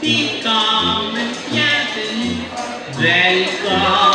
Dites comme bienvenue, welcome.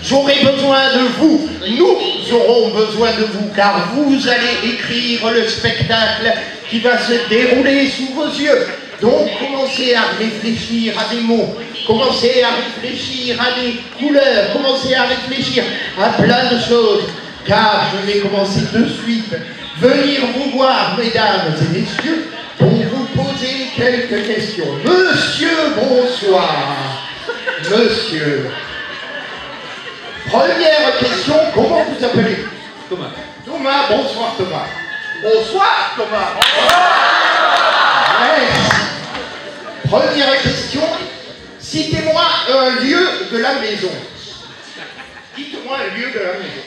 J'aurai besoin de vous, nous aurons besoin de vous, car vous allez écrire le spectacle qui va se dérouler sous vos yeux. Donc commencez à réfléchir à des mots, commencez à réfléchir à des couleurs, commencez à réfléchir à plein de choses, car je vais commencer de suite, venir vous voir, mesdames et messieurs, pour vous poser quelques questions. Monsieur, bonsoir. Monsieur. Première question, comment vous appelez? Thomas. Thomas, bonsoir Thomas. Bonsoir Thomas. Merci. Première question, citez-moi un lieu de la maison. Dites-moi un lieu de la maison.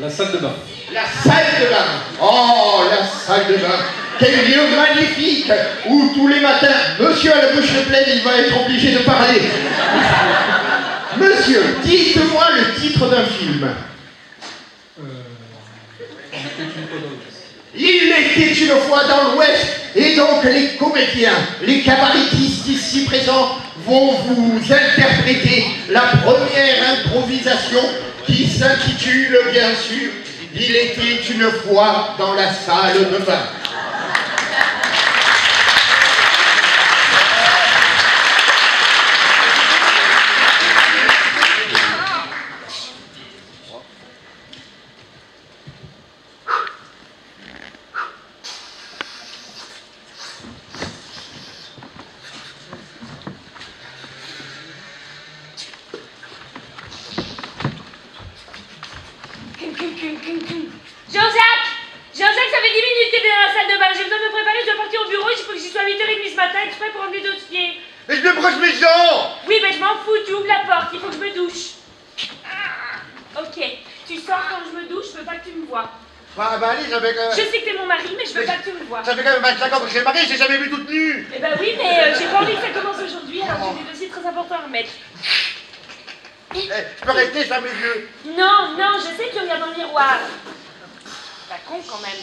La salle de bain. La salle de bain. Oh, la salle de bain. Quel lieu magnifique où tous les matins, monsieur à la bouche pleine, il va être obligé de parler. Monsieur, dites-moi le titre d'un film. Il était une fois dans l'Ouest, et donc les comédiens, les cabarettistes ici présents vont vous interpréter la première improvisation qui s'intitule, bien sûr, Il était une fois dans la salle de bain. Jean-Jacques, ça fait 10 minutes que t'es dans la salle de bain. J'ai besoin de me préparer, je dois partir au bureau. Il faut que j'y sois à 8h30 ce matin, exprès pour rendre les dossiers. Mais je me brosse mes jambes. Oui, mais je m'en fous, tu ouvres la porte, il faut que je me douche. Ok, tu sors quand je me douche, je veux pas que tu me vois. Bah allez, j'avais... Je sais que t'es mon mari, mais je veux pas que tu me vois. Ça fait quand même 25 ans que je suis marié, j'ai jamais vu toute nue. Eh ben oui, mais j'ai pas envie que ça commence aujourd'hui, alors j'ai des dossiers très importants à remettre. Je peux rester, je ferme les yeux. Non, non, je sais que tu regardes dans le miroir. T'as con quand même.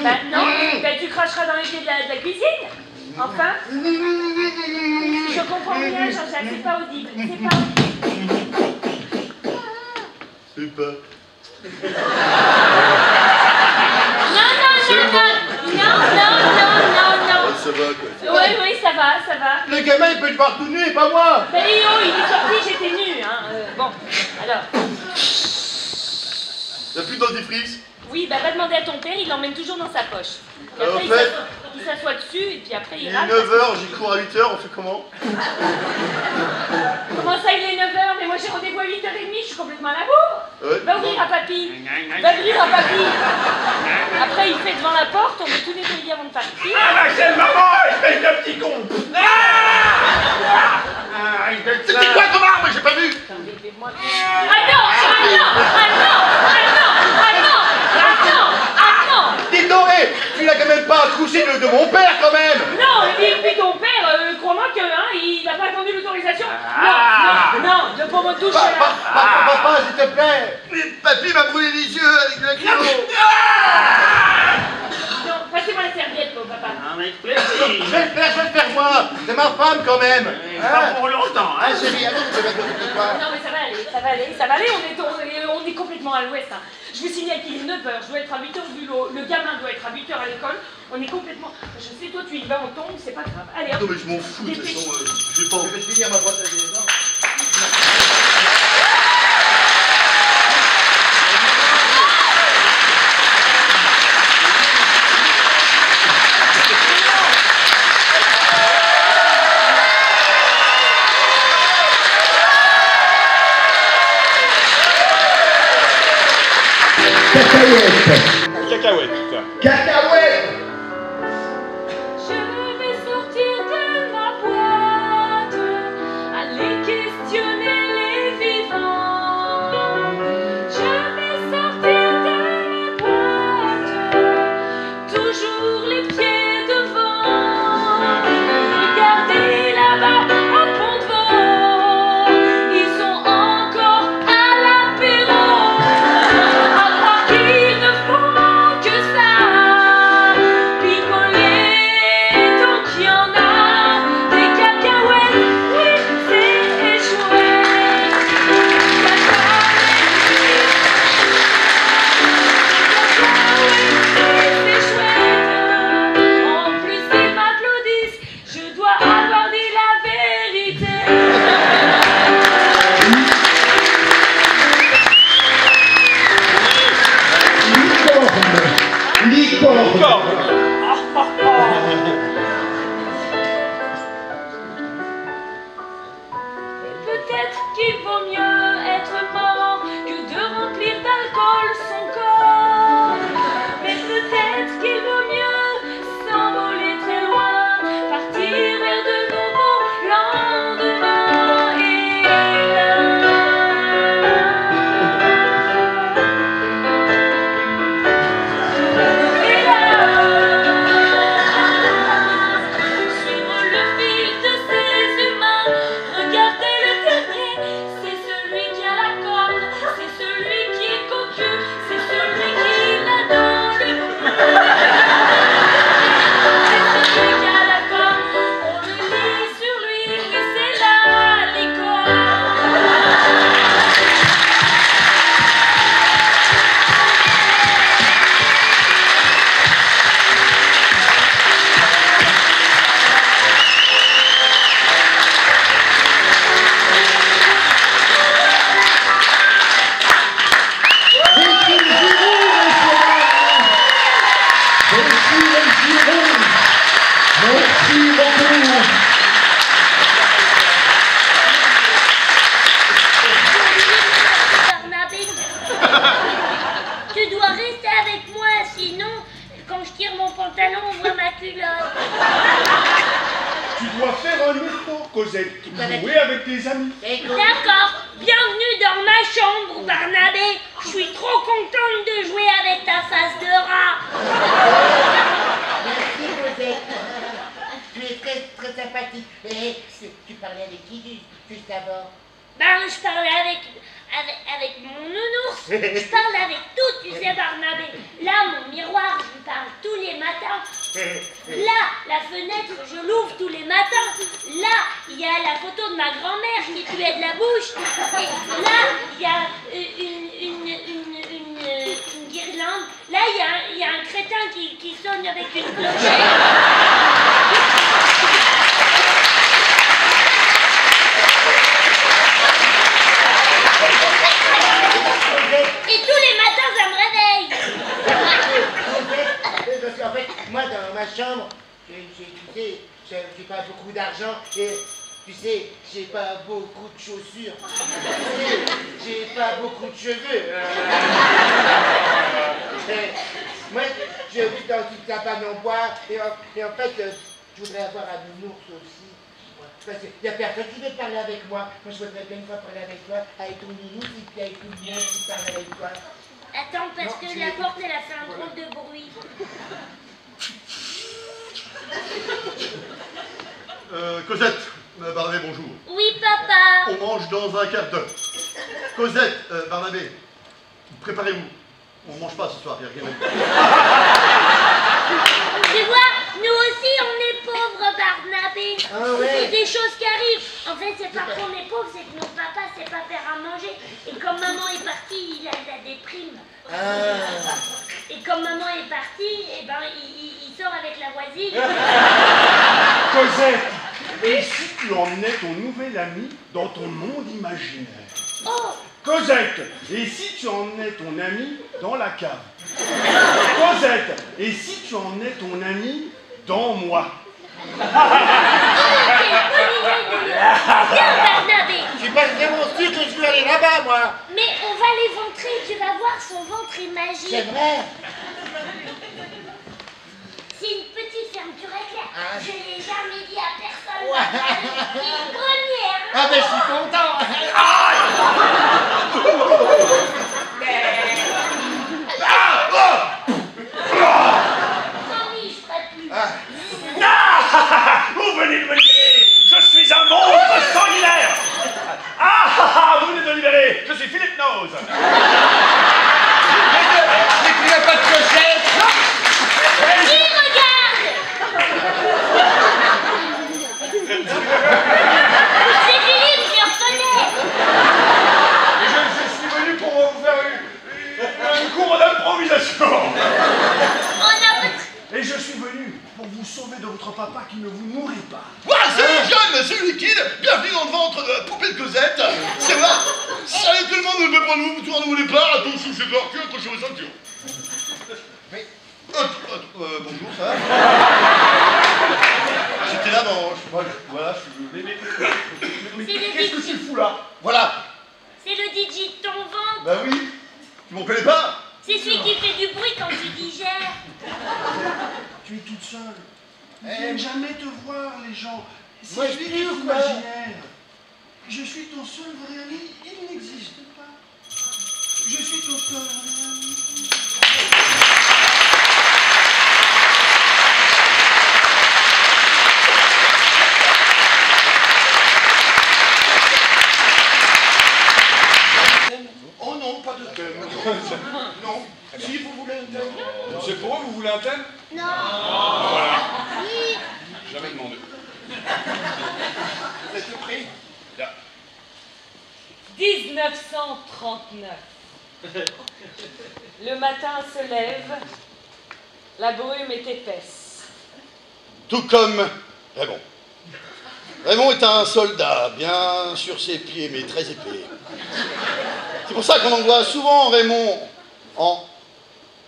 Bah non, bah tu cracheras dans les pieds de la cuisine. Enfin. Je comprends rien, Jean-Jacques, c'est pas audible. C'est pas audible. C'est pas... Non. Ça va quoi. Oui, ça va. Le gamin il peut te voir tout nu et pas moi. Mais oh, il est sorti, j'étais nue, hein. Bon, alors. Y'a plus de dentifrice. Oui, bah va demander à ton père, il l'emmène toujours dans sa poche. Et après, il s'assoit dessus et puis après il râle. Il est 9h, j'y cours à 8h, on fait comment? Comment ça, il est 9h? Mais moi j'ai rendez-vous à 8h30, je suis complètement à la bourre. Ouais. Va ouvrir à papy. Va ouvrir à papy. Après il fait devant la porte, on veut tout nettoyer avant de partir. Ah, bah, c'est le maman, espèce de petit con. C'était quoi ton arme? J'ai pas vu. Ah non! Ah non! Ah non! Ah non! Ah non! Ah non! Ah non! Dis donc, hé, tu n'as quand même pas accouché de mon père quand même. Non, et puis ton père, crois-moi que hein, il n'a pas attendu l'autorisation. Non, de pour me toucher. Papa, s'il te plaît. Papy m'a brûlé les yeux avec le kilo. Non, passez-moi la serviette, mon papa. Ah, mais plaisir. Je vais le faire moi. C'est ma femme quand même. Pas pour longtemps, hein. Ah chérie, allez, je vais te dire quoi. Non, mais ça va aller, on est complètement à l'ouest. Hein. Je vous signale qu'il est 9h, je dois être à 8h au boulot, le gamin doit être à 8h à l'école, on est complètement... Je sais, toi tu y vas, on tombe, c'est pas grave. Allez, hop. Non mais je m'en fous, de toute façon, je vais pas... Je vais te finir ma boîte à génération. Cacahuète. Cacahuète. Je vais sortir de ma boîte, aller questionner les vivants. Je vais sortir de ma boîte, toujours les pieds devant. Regardez là-bas, à Pont-de-Vaux, ils sont encore à l'apéro. À croire qu'ils ne font que ça, picoler tant qu'il y en a, des cacahuètes, oui c'est chouette. Cacahuètes, c'est chouette. En plus ils m'applaudissent, je dois avoir dit la vérité. Licorne. Peut-être qu'il vaut mieux être mort que de remplir d'alcool son corps. Mais peut-être qu'il vaut mieux s'envoler très loin, partir vers de nouveaux lendemains. Et là, suivre le fil de ces humains, regardez le dernier, c'est celui qui a la corne, c'est celui qui est cocu, c'est celui qui l'a dans le cou. C'est celui qui a la corne, on le lit sur lui, mais c'est la licorne. Merci beaucoup. Barnabé, tu dois rester avec moi, sinon, quand je tire mon pantalon, on voit ma culotte. Tu dois faire un effort, Cosette. Jouer avec tes amis. D'accord, bienvenue dans ma chambre, Barnabé. Je suis trop contente de jouer avec ta face de rat. Merci Cosette. Tu es très sympathique. Et tu parlais avec qui juste avant? Ben, je parlais avec mon nounours. Je parle avec tout, tu sais, Barnabé. Là, mon miroir, je lui parle tous les matins. Là, la fenêtre, je l'ouvre tous les matins. Là, il y a la photo de ma grand-mère qui tuait de la bouche. Et là, il y a une guirlande. Là, il y a un crétin qui sonne avec une clochette. Et tous les matins, ça me réveille. chambre. Tu sais, j'ai pas beaucoup d'argent et tu sais, j'ai pas beaucoup de chaussures. Tu sais, j'ai pas beaucoup de cheveux. Moi, je vis dans une cabane en bois et en fait, je voudrais avoir un nounours aussi. Parce qu'il n'y a personne qui veut parler avec moi. Moi, je voudrais bien une fois parler avec toi, avec ton nounours et puis avec tout le monde qui parle avec toi. Attends, parce que la porte, elle a fait un drôle de bruit. Cosette, Barnabé, bonjour. Oui, papa. On mange dans un quart d'heure. Cosette, Barnabé, préparez-vous. On mange pas ce soir, il n'y a rien à dire. Tu vois, nous aussi, on est pauvres, Barnabé. Ah ouais. C'est des choses qui arrivent. En fait, c'est pas qu'on est pauvres, c'est que nos papas ne savent pas faire à manger. Et comme maman est partie, il a de la déprime. Et comme maman est partie, eh ben, il sort avec la voisine. Cosette, et si tu emmenais ton nouvel ami dans ton monde imaginaire? Oh, Cosette, et si tu emmenais ton ami dans la cave? Cosette, et si tu emmenais ton ami dans moi? quelle bonne idée. Viens, Barnabé. Je suis pas vraiment sûr que je veux aller là-bas, moi. Mais on va l'éventrer, tu vas voir, son ventre est magique. C'est vrai. C'est une petite fermeture éclair. Ah. Je l'ai jamais dit à personne. Ouais. C'est une première. Ah ben, je suis content. Promis, je ferai plus. Ah, vous venez de me libérer. Je suis un monstre sanguinaire. Vous venez de me libérer. Je suis Philippe Nose. C'est qu'il n'y a pas de Cosette. Qui regarde? C'est Philippe, je le reconnais. Je suis venu pour vous faire un cours d'improvisation. On a pas... Et je suis venu pour vous sauver de votre papa qui ne vous nourrit pas. Voilà, c'est John, c'est liquide. Bienvenue dans le ventre de Poupée de Cosette. C'est vrai. Salut tout le monde, ne pas nous tourner au départ. Attention, c'est leur cul, accrochez vos ceintures. Bonjour, ça va? J'étais là dans... Voilà, je suis... Qu'est-ce que tu fous là? Voilà. C'est le DJ de ton ventre. Bah oui. Tu m'en connais pas? C'est celui qui fait du bruit quand tu digères. Tu es toute seule. Ils viennent jamais te voir, les gens. Moi, C'est je lui dis qui est ou quoi? imaginaire. Je suis ton seul vrai ami, il n'existe pas. Je suis ton seul vrai ami. Oh non, pas de thème. Non. Si vous voulez un thème. C'est pour eux, vous voulez un thème? Non. Voilà. Oui. Jamais demandé. Vous êtes pris? 1939. Le matin se lève, la brume est épaisse. Tout comme Raymond. Raymond est un soldat, bien sur ses pieds, mais très épais. C'est pour ça qu'on en voit souvent Raymond en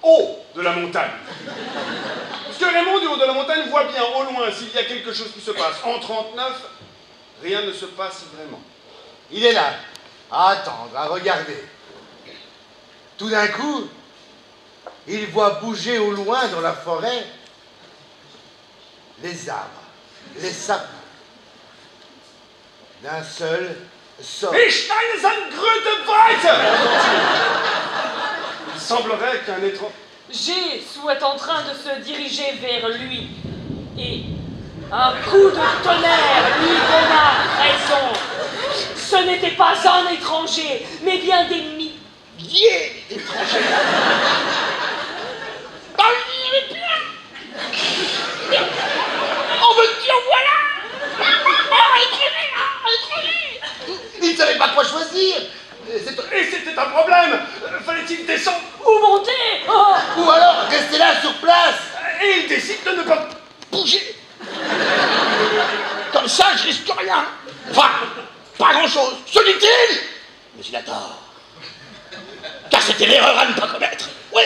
haut De la montagne. Parce que Raymond, du haut de la montagne, voit bien au loin s'il y a quelque chose qui se passe. En 39, rien ne se passe vraiment. Il est là, à attendre, à regarder. Tout d'un coup, il voit bouger au loin dans la forêt les arbres, les sapins. D'un seul sort. Ich steine sind Grüte Weite! Il semblerait qu'un étrange... G soit en train de se diriger vers lui et un coup de tonnerre lui donna raison. Ce n'était pas un étranger, mais bien des milliers d'étrangers. En veux-tu, en voilà! Il ne savait pas quoi choisir. Et c'était un problème. Fallait-il descendre Où monter? Oh, Ou alors rester là sur place. et il décide de ne pas bouger. Comme ça, je risque rien. Enfin, pas grand-chose. Se dit-il. Mais il a tort. Car c'était l'erreur à ne pas commettre. Oui,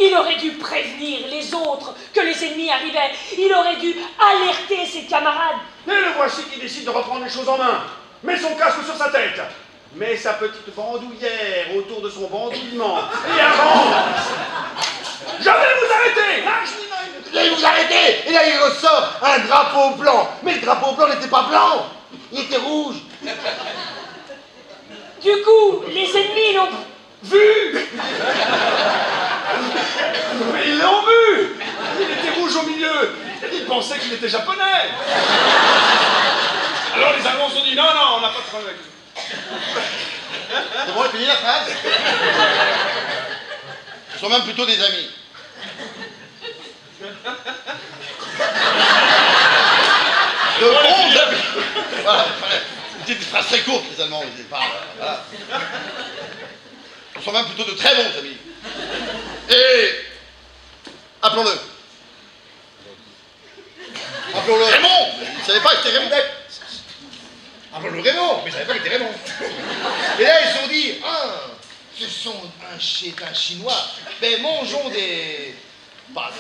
Il aurait dû prévenir les autres que les ennemis arrivaient. Il aurait dû alerter ses camarades. Et le voici qui décide de reprendre les choses en main. Met son casque sur sa tête. Met sa petite bandoulière autour de son bandoulement. Et avance. Je vais vous arrêter. Là, il vous arrêtez. Et là, il ressort un drapeau blanc. Mais le drapeau blanc n'était pas blanc. Il était rouge. Du coup, les ennemis l'ont Vu. Mais ils l'ont vu. Il était rouge au milieu. Ils pensaient qu'il était japonais. Alors les Allemands se sont dit non, non, on n'a pas de problème avec lui. C'est bon, fini la phrase. Ils sont même plutôt des amis. De bons amis. Voilà, c'était des phrases très courtes, les Allemands, ils disaient pas. Voilà. Ils sont même plutôt de très bons amis. Et appelons-le. Appelons-le Raymond. Il ne savait pas que c'était Raymond. Appelons-le Raymond, mais il ne savait pas que c'était Raymond. Et là, ils se sont dit, ah, ce sont un Chinois. Ben, mangeons des pâtes.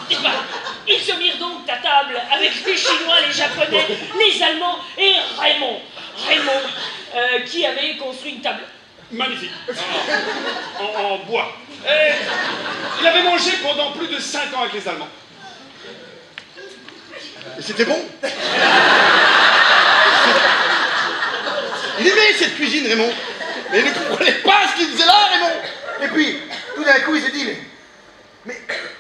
Eh ben, ils se mirent donc à table avec les Chinois, les Japonais, les Allemands et Raymond. Raymond, qui avait construit une table Magnifique. En bois. Et il avait mangé pendant plus de 5 ans avec les Allemands. Et c'était bon. Il aimait cette cuisine, Raymond. Mais il ne comprenait pas ce qu'il faisait là, Raymond. Et puis, tout d'un coup, il s'est dit,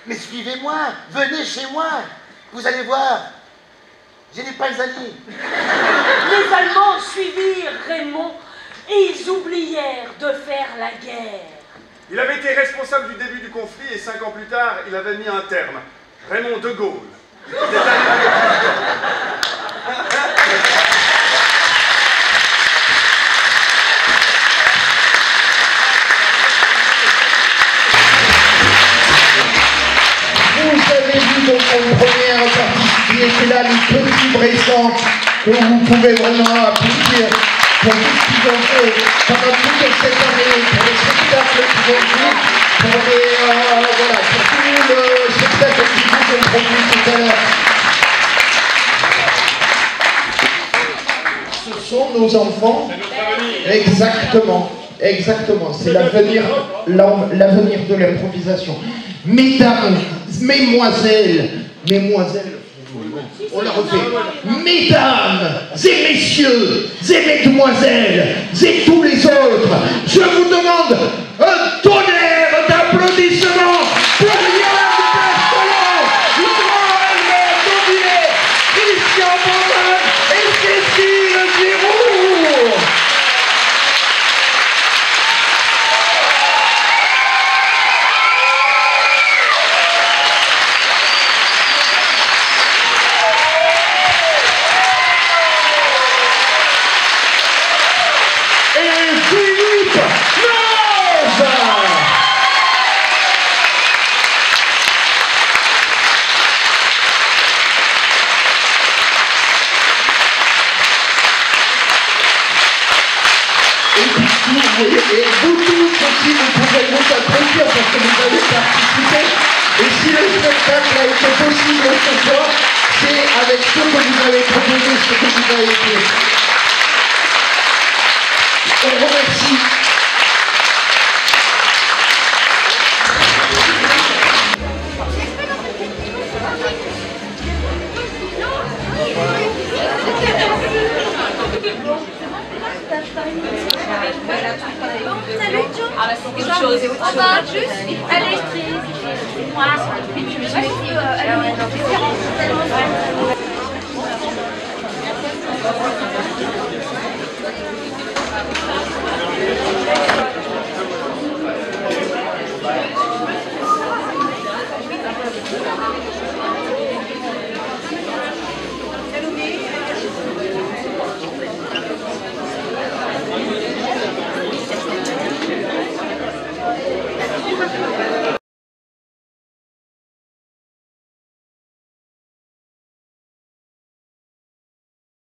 mais suivez-moi, venez chez moi. Vous allez voir, j'ai des amis. Les Allemands suivirent Raymond et ils oublièrent de faire la guerre. Il avait été responsable du début du conflit et 5 ans plus tard, il avait mis un terme. Raymond de Gaulle. Vous avez vu donc en première partie qui était là les petits bressants que vous pouvez vraiment applaudir pour tout ce qu'ils ont fait pendant toute cette année, pour les spectacles qu'ils ont fait, pour tout le spectacle qu'ils vous ont produit tout à l'heure. Ce sont nos enfants. Exactement, exactement. C'est l'avenir de l'improvisation. Mesdames, mesdemoiselles, on la refait. Mesdames et messieurs et mesdemoiselles et tous les autres, je vous demande un tonnerre d'applaudissements pour Yann Berthelot, Noël Daubier, Christian Baumann et Cécile Giroux. Et vous tous aussi, vous pouvez vous applaudir parce que vous avez participé. Et si le spectacle a été possible ce soir, c'est avec ce que vous avez proposé, ce que vous avez fait. On remercie. Salut Joe. Ah bah c'est quelque chose. On va juste. Allez, moi, je me suis